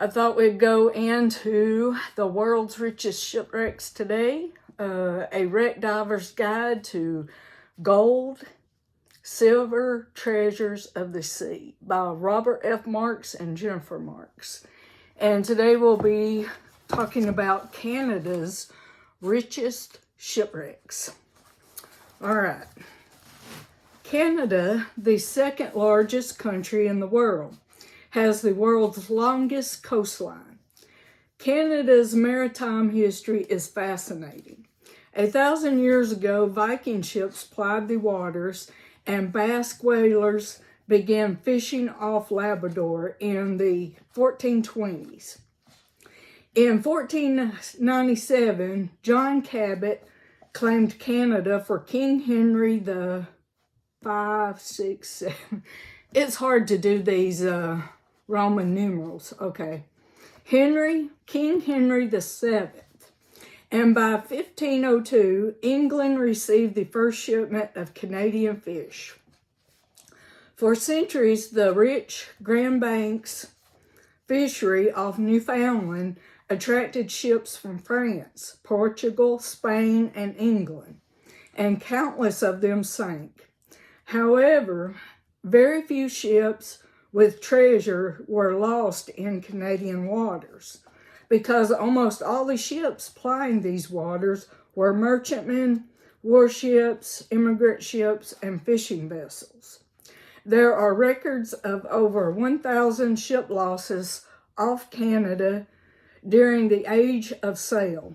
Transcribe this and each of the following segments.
I thought we'd go into the world's richest shipwrecks today, a wreck diver's guide to gold, silver treasures of the sea by Robert F. Marx and Jenifer Marx. And today we'll be talking about Canada's richest shipwrecks. All right. Canada, the second largest country in the world, has the world's longest coastline. Canada's maritime history is fascinating. 1,000 years ago, Viking ships plied the waters and Basque whalers began fishing off Labrador in the 1420s. In 1497, John Cabot claimed Canada for King Henry the 5, 6, 7. It's hard to do these Roman numerals. Okay. King Henry the 7th. And by 1502, England received the first shipment of Canadian fish. For centuries, the rich Grand Banks fishery off Newfoundland attracted ships from France, Portugal, Spain, and England, and countless of them sank. However, very few ships with treasure were lost in Canadian waters because almost all the ships plying these waters were merchantmen, warships, immigrant ships, and fishing vessels. There are records of over 1,000 ship losses off Canada during the age of sail,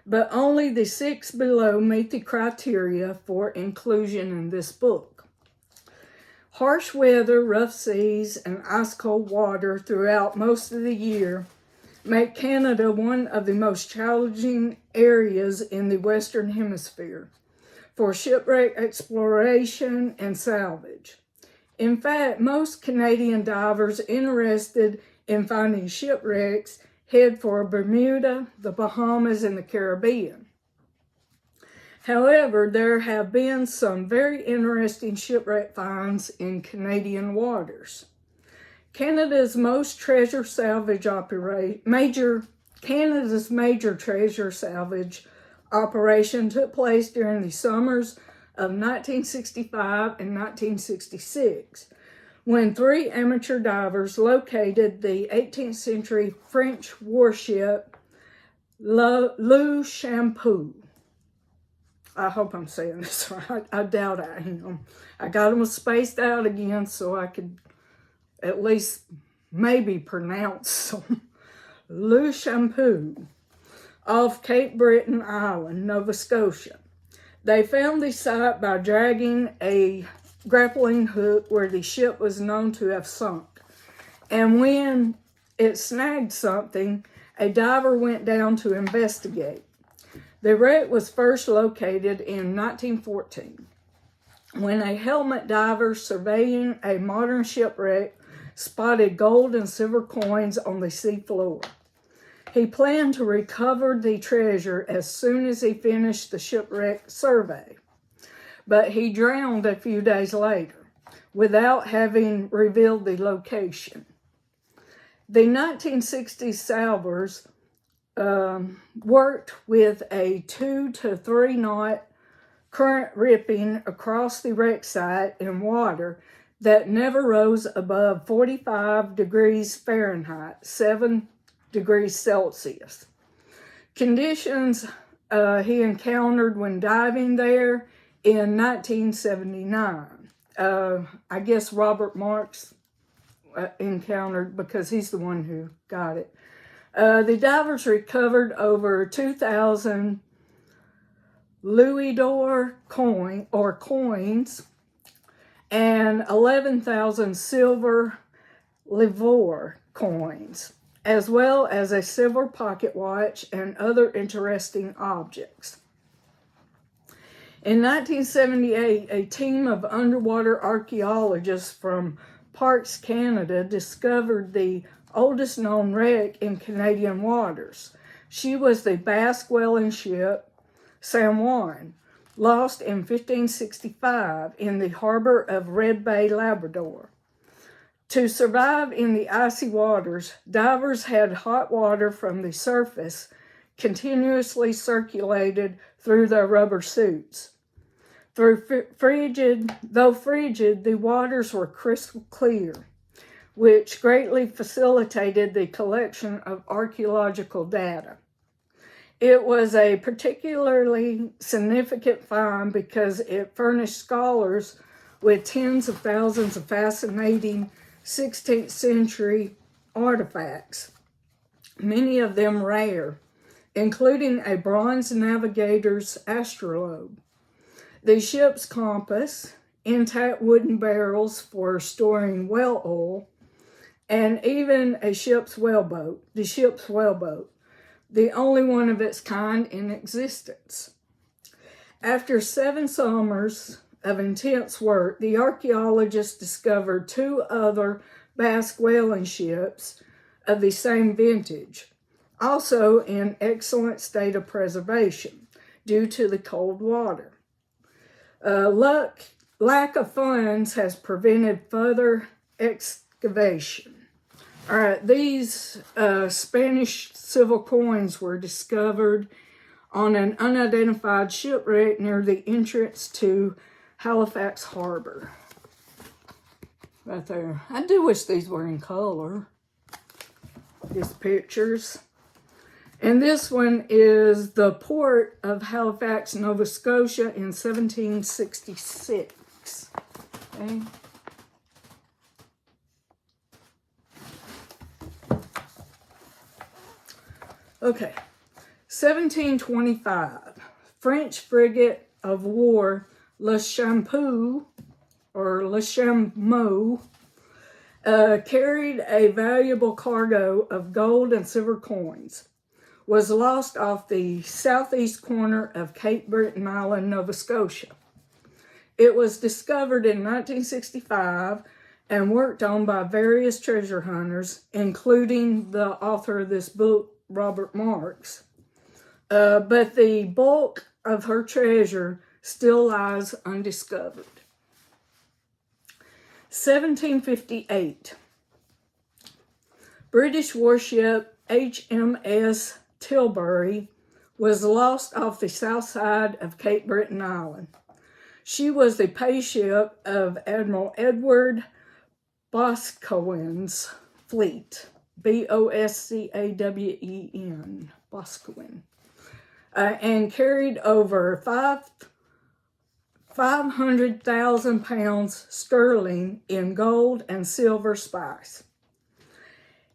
but only the 6 below meet the criteria for inclusion in this book. Harsh weather, rough seas, and ice-cold water throughout most of the year make Canada one of the most challenging areas in the Western Hemisphere for shipwreck exploration and salvage. In fact, most Canadian divers interested in finding shipwrecks head for Bermuda, the Bahamas, and the Caribbean. However, there have been some very interesting shipwreck finds in Canadian waters. Canada's major treasure salvage operation took place during the summers of 1965 and 1966, when 3 amateur divers located the 18th century French warship Le Champeau. I hope I'm saying this right. I doubt I am. I got them spaced out again so I could at least maybe pronounce them. Le Champeau off Cape Breton Island, Nova Scotia. They found the site by dragging a grappling hook where the ship was known to have sunk. And when it snagged something, a diver went down to investigate. The wreck was first located in 1914, when a helmet diver surveying a modern shipwreck spotted gold and silver coins on the seafloor. He planned to recover the treasure as soon as he finished the shipwreck survey, but he drowned a few days later without having revealed the location. The 1960s salvors worked with a 2 to 3 knot current ripping across the wreck site in water that never rose above 45 degrees Fahrenheit, 7 degrees Celsius. Conditions he encountered when diving there in 1979. I guess Robert Marx encountered because he's the one who got it. The divers recovered over 2,000 louis d'or coins and 11,000 silver livre coins, as well as a silver pocket watch and other interesting objects. In 1978, a team of underwater archaeologists from Parks Canada discovered the oldest known wreck in Canadian waters. She was the Basque whaling ship San Juan, lost in 1565 in the harbor of Red Bay, Labrador. To survive in the icy waters, divers had hot water from the surface continuously circulated through their rubber suits. Though frigid, the waters were crystal clear, which greatly facilitated the collection of archaeological data. It was a particularly significant find because it furnished scholars with tens of thousands of fascinating 16th century artifacts, many of them rare, including a bronze navigator's astrolabe, the ship's compass, intact wooden barrels for storing whale oil, and even the ship's whaleboat, the only one of its kind in existence. After 7 summers of intense work, the archaeologists discovered 2 other Basque whaling ships of the same vintage, also in excellent state of preservation due to the cold water. Lack of funds has prevented further excavation. All right, these Spanish silver coins were discovered on an unidentified shipwreck near the entrance to Halifax Harbor. Right there. I do wish these were in color, these pictures. And this one is the port of Halifax, Nova Scotia in 1766. Okay. Okay, 1725, French frigate of war Le Chameau carried a valuable cargo of gold and silver coins, was lost off the southeast corner of Cape Breton Island, Nova Scotia. It was discovered in 1965 and worked on by various treasure hunters, including the author of this book, Robert Marx. But the bulk of her treasure still lies undiscovered. 1758. British warship HMS Tilbury was lost off the south side of Cape Breton Island. She was the pay ship of Admiral Edward Boscawen's fleet, Boscawen, Boscawen, and carried over 500,000 pounds sterling in gold and silver spice.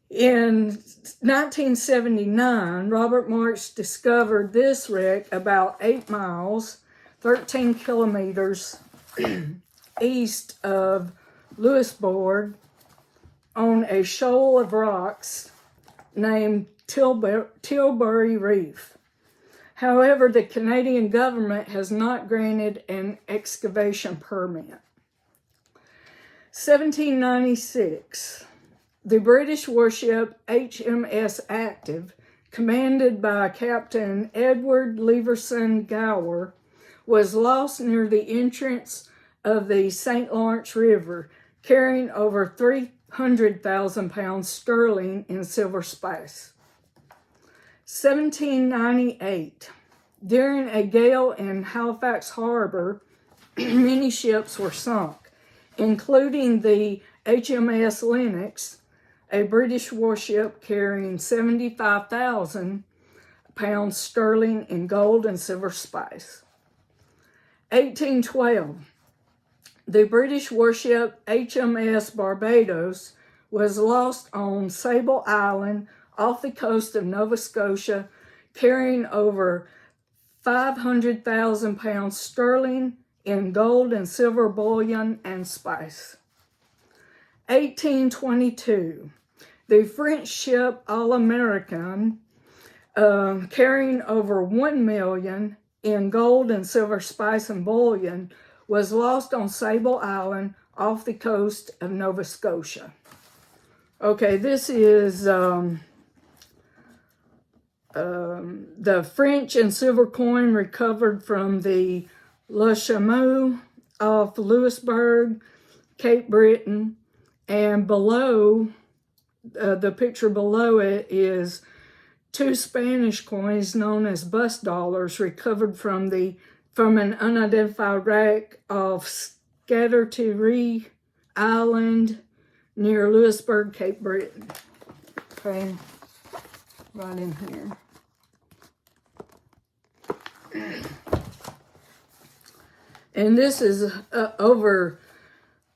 In 1979, Robert Marx discovered this wreck about 8 miles, 13 kilometers east of Louisbourg on a shoal of rocks named Tilbury Reef. However, the Canadian government has not granted an excavation permit. 1796. The British warship HMS Active, commanded by Captain Edward Leverson Gower, was lost near the entrance of the St. Lawrence River, carrying over 300,000 pounds sterling in silver spice. 1798. During a gale in Halifax Harbor, many ships were sunk, including the HMS Lennox, a British warship carrying 75,000 pounds sterling in gold and silver spice. 1812. The British warship HMS Barbados was lost on Sable Island off the coast of Nova Scotia, carrying over 500,000 pounds sterling in gold and silver bullion and spice. 1822. The French ship All-American, carrying over 1 million in gold and silver spice and bullion, was lost on Sable Island off the coast of Nova Scotia. Okay, this is the French and silver coin recovered from the Le Chameau off Louisbourg, Cape Breton, And below, the picture below it is 2 Spanish coins known as bus dollars recovered from an unidentified wreck of Scatterty Island near Louisburg, Cape Breton. Okay, right in here. And this is over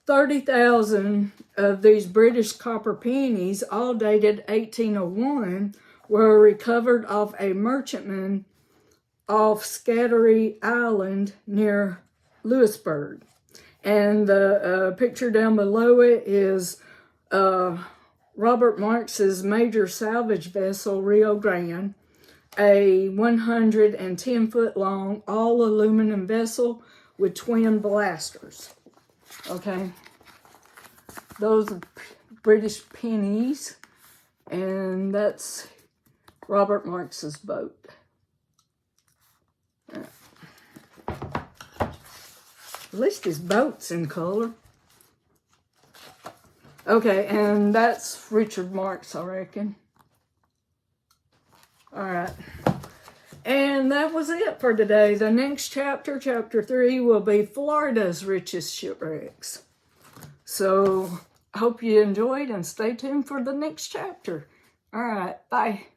30,000 of these British copper pennies, all dated 1801, were recovered off a merchantman off Scattery Island near Louisburg. And the picture down below it is Robert Marx's major salvage vessel, Rio Grande, a 110-foot long all aluminum vessel with twin blasters. Okay, those are British pennies, and that's Robert Marx's boat. At least his boat's in color. Okay, and that's Richard Marx, I reckon. All right. And that was it for today. The next chapter, chapter 3, will be Florida's Richest Shipwrecks. So, I hope you enjoyed and stay tuned for the next chapter. All right, bye.